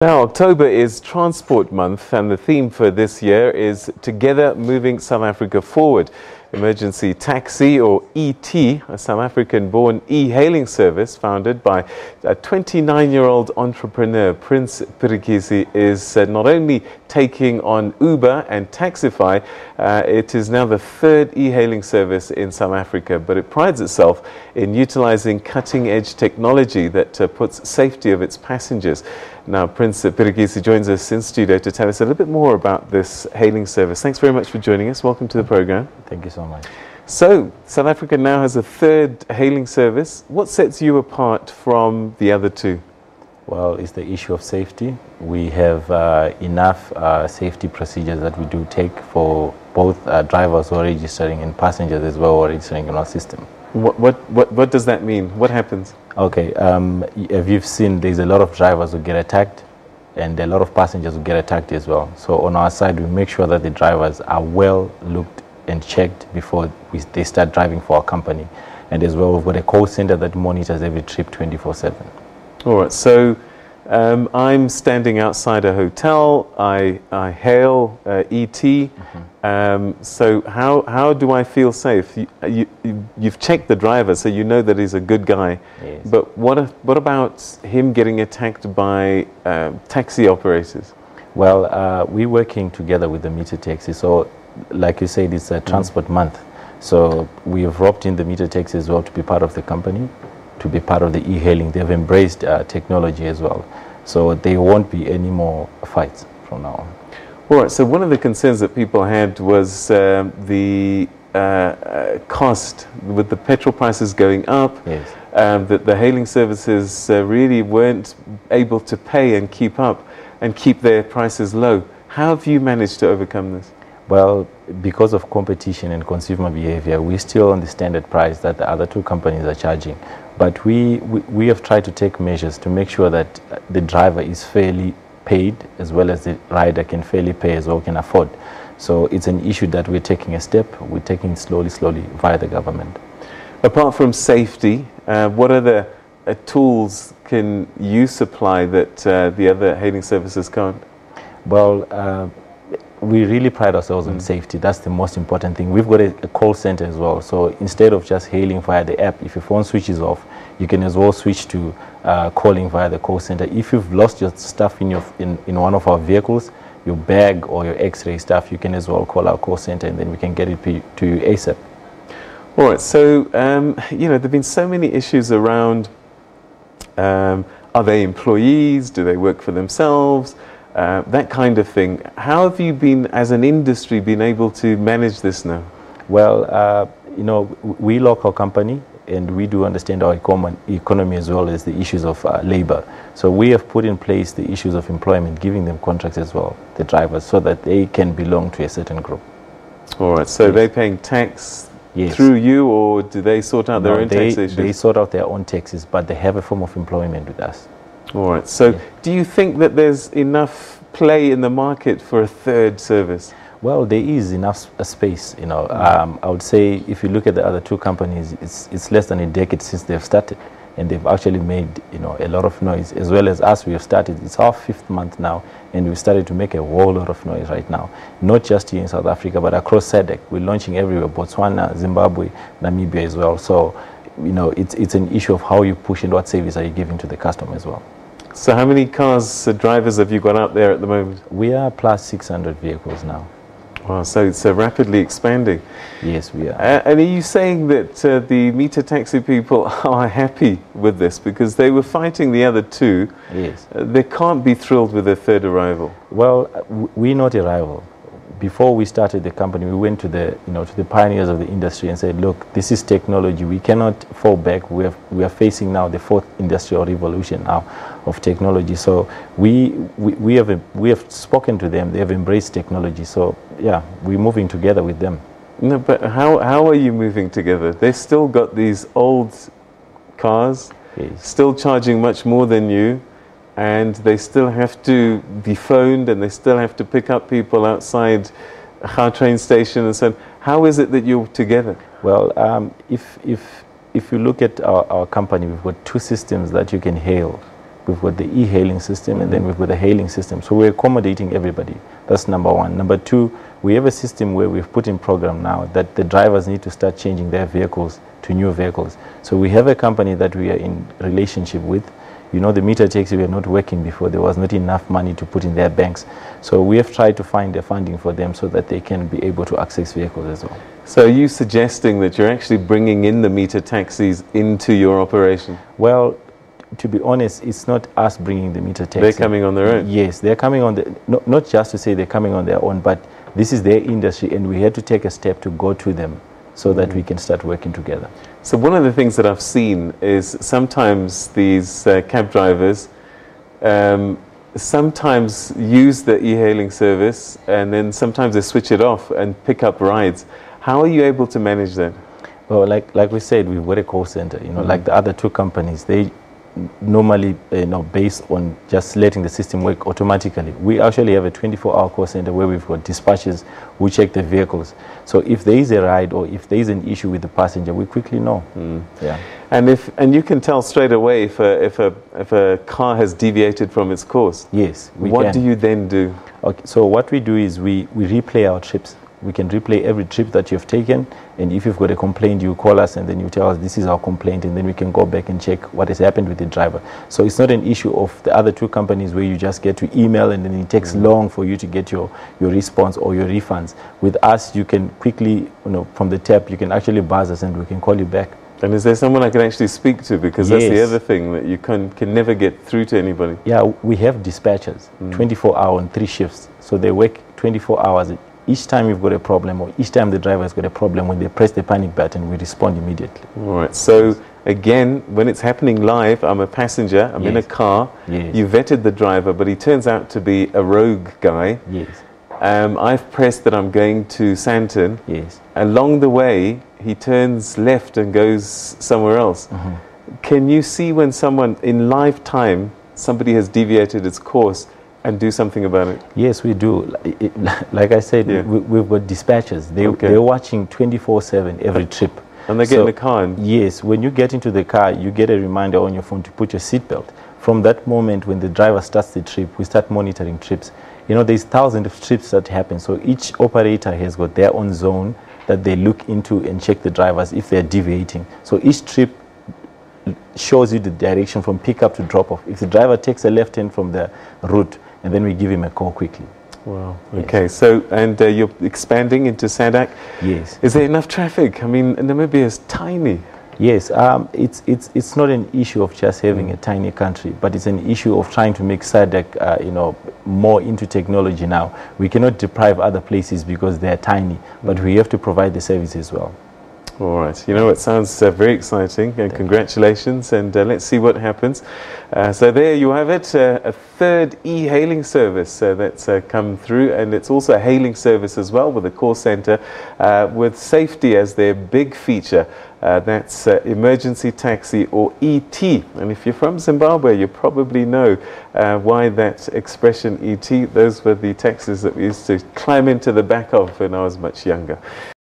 Now, October is Transport Month, and the theme for this year is Together Moving South Africa Forward. Emergency Taxi, or ET, a South African-born e-hailing service founded by a 29-year-old entrepreneur, Prince Pirikisi, is not only taking on Uber and Taxify, it is now the third e-hailing service in South Africa, but it prides itself in utilizing cutting-edge technology that puts safety of its passengers. Now, Prince Pirikisi joins us in studio to tell us a little bit more about this hailing service. Thanks very much for joining us. Welcome to the program. Thank you so much. So, South Africa now has a third hailing service. What sets you apart from the other two? Well, it's the issue of safety. We have enough safety procedures that we do take for both drivers who are registering and passengers as well who are registering in our system. What does that mean? What happens? Okay, if you've seen, there's a lot of drivers who get attacked and a lot of passengers who get attacked as well. So on our side, we make sure that the drivers are well looked and checked before they start driving for our company. And as well, we've got a call center that monitors every trip 24/7. All right, so I'm standing outside a hotel, I hail ET, so how do I feel safe? You've checked the driver, so you know that he's a good guy, Yes. but what about him getting attacked by taxi operators? Well, we're working together with the meter taxi, so like you said, it's a transport month, so we have roped in the meter taxi as well to be part of the company, to be part of the e-hailing. They've embraced technology as well, so there won't be any more fights from now on. All right, so one of the concerns that people had was the cost, with the petrol prices going up, Yes. that the hailing services really weren't able to pay and keep up and keep their prices low. How have you managed to overcome this? Well, because of competition and consumer behavior, we're still on the standard price that the other two companies are charging. But we have tried to take measures to make sure that the driver is fairly paid, as well as the rider can fairly pay as well, can afford. So it's an issue that we're taking a step. We're taking it slowly via the government. Apart from safety, what other tools can you supply that the other hailing services can't? Well, we really pride ourselves on safety. That's the most important thing. We've got a call center as well. So instead of just hailing via the app, if your phone switches off, you can as well switch to calling via the call center. If you've lost your stuff in one of our vehicles, your bag or your x-ray stuff, you can as well call our call center and then we can get it to you ASAP. All right, so, you know, there have been so many issues around, are they employees? Do they work for themselves? That kind of thing. How have you been, as an industry, been able to manage this now? Well, you know, we local company and we do understand our economy as well as the issues of labor. So we have put in place the issues of employment, giving them contracts as well, the drivers, so that they can belong to a certain group. All right, so Yes. they're paying tax Yes. through you, or do they sort out their No, own taxation? They sort out their own taxes, but they have a form of employment with us. All right, so do you think that there's enough play in the market for a third service? Well, there is enough space, you know. I would say if you look at the other two companies, it's less than a decade since they've started, and they've actually made, you know, a lot of noise, as well as us. We have started. It's our 5th month now, and we've started to make a whole lot of noise right now, not just here in South Africa, but across SADC. We're launching everywhere: Botswana, Zimbabwe, Namibia as well. So, you know, it's an issue of how you push and what service are you giving to the customer as well. So how many cars, drivers have you got out there at the moment? We are plus 600 vehicles now. Wow, so it's rapidly expanding. Yes, we are. And are you saying that the meter taxi people are happy with this? Because they were fighting the other two. Yes. They can't be thrilled with their third arrival. Well, we're not a rival. Before we started the company, we went to the pioneers of the industry and said, look, this is technology. We cannot fall back. We are facing now the 4th industrial revolution now of technology. So we have spoken to them. They have embraced technology. So yeah, we're moving together with them. No, but how are you moving together? They've still got these old cars, Yes. still charging much more than you, and they still have to be phoned, and they still have to pick up people outside a train station and so on. How is it that you're together? Well, if you look at our company, we've got 2 systems that you can hail we've got the e-hailing system, and then we've got the hailing system. So we're accommodating everybody. That's number one. Number two, we have a system where we've put in program now that the drivers need to start changing their vehicles to new vehicles. So we have a company that we are in relationship with. You know, the meter taxi were not working before. There was not enough money to put in their banks. So we have tried to find the funding for them so that they can be able to access vehicles as well. So are you suggesting that you're actually bringing in the meter taxis into your operation? Well, to be honest, it's not us bringing the meter taxi. They're coming on their own? Yes, they're coming on not just to say they're coming on their own, but this is their industry, and we had to take a step to go to them so that we can start working together. So one of the things that I've seen is sometimes these cab drivers sometimes use the e-hailing service, and then sometimes they switch it off and pick up rides. How are you able to manage that? Well, like we said, we've got a call center. You know, like the other two companies, they normally, based on just letting the system work automatically. We actually have a 24-hour call center where we've got dispatchers who check the vehicles. So if there is a ride or if there is an issue with the passenger, we quickly know. Yeah. And you can tell straight away if a car has deviated from its course. Yes, we can. What do you then do? Okay, so what we do is we replay our trips. We can replay every trip that you've taken, and if you've got a complaint, you call us and then you tell us this is our complaint, and then we can go back and check what has happened with the driver. So it's not an issue of the other two companies where you just get to email and then it takes long for you to get your response or your refunds. With us, you can quickly, from the tap, you can actually buzz us and we can call you back. And is there someone I can actually speak to? Because that's the other thing, that you can never get through to anybody. Yeah, we have dispatchers, 24-hour and 3 shifts. So they work 24 hours. Each time you've got a problem, or each time the driver has got a problem, when they press the panic button, we respond immediately. All right. So again, when it's happening live, I'm a passenger, I'm in a car, you vetted the driver, but he turns out to be a rogue guy. Yes. I've pressed that I'm going to Sandton. Yes. Along the way, he turns left and goes somewhere else. Can you see when someone, in live time, somebody has deviated its course and do something about it? Yes, we do. Like I said, we've got dispatchers. They're watching 24/7 every trip. And they get in the car? Yes, when you get into the car, you get a reminder on your phone to put your seatbelt. From that moment, when the driver starts the trip, we start monitoring trips. You know, there's thousands of trips that happen, so each operator has got their own zone that they look into and check the drivers if they're deviating. So each trip shows you the direction from pickup to drop-off. If the driver takes a left hand from the route, and then we give him a call quickly. Wow. Okay. Yes. So, and you're expanding into SADC? Yes. Is there enough traffic? I mean, Namibia is tiny. Yes. It's not an issue of just having a tiny country, but it's an issue of trying to make SADC, more into technology now. We cannot deprive other places because they're tiny, but we have to provide the service as well. All right. You know, it sounds very exciting, and congratulations, and let's see what happens. So there you have it, a third e-hailing service that's come through, and it's also a hailing service as well with a call center with safety as their big feature. That's emergency taxi, or ET. And if you're from Zimbabwe, you probably know why that expression ET. Those were the taxis that we used to climb into the back of when I was much younger.